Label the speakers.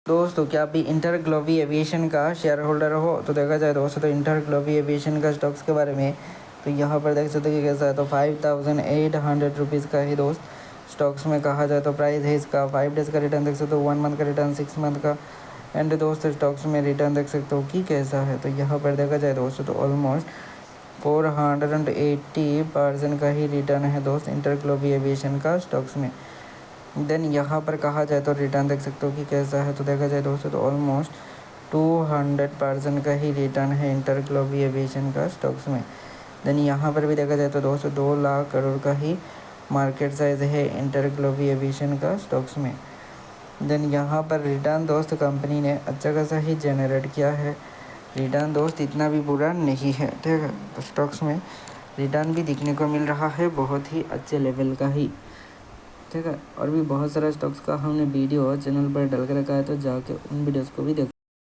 Speaker 1: दोस्तों क्या आप भी इंटर ग्लोबल एविएशन का शेयर होल्डर हो? तो देखा जाए दोस्तों तो इंटर ग्लोबल एविएशन का स्टॉक्स के बारे में तो यहाँ पर देख सकते हो कि कैसा है। तो 5800 रुपीज़ का ही दोस्त स्टॉक्स में कहा जाए तो प्राइस है इसका। 5 डेज़ का रिटर्न देख सकते हो, 1 मंथ का रिटर्न, 6 मंथ का एंड दोस्त स्टॉक्स में रिटर्न देख सकते हो कि कैसा है। तो यहाँ पर देखा जाए दोस्तों तो ऑलमोस्ट 480% का ही रिटर्न है दोस्त इंटर ग्लोबल एविएशन का स्टॉक्स में। देन यहाँ पर कहा जाए तो रिटर्न देख सकते हो कि कैसा है। तो देखा जाए दोस्तों तो ऑलमोस्ट 200% का ही रिटर्न है इंटर ग्लोबल एविएशन का स्टॉक्स में। देन यहाँ पर भी देखा जाए तो दोस्तों 2 लाख करोड़ का ही मार्केट साइज है इंटर ग्लोबल एविएशन का स्टॉक्स में। देन यहाँ पर रिटर्न दोस्त कंपनी ने अच्छा खासा ही जनरेट किया है। रिटर्न दोस्त इतना भी बुरा नहीं है, ठीक है। तो स्टॉक्स में रिटर्न भी दिखने को मिल रहा है बहुत ही अच्छे लेवल का ही, ठीक है। और भी बहुत सारा स्टॉक्स का हमने वीडियो चैनल पर डाल के रखा है, तो जाके उन वीडियोस को भी देखो।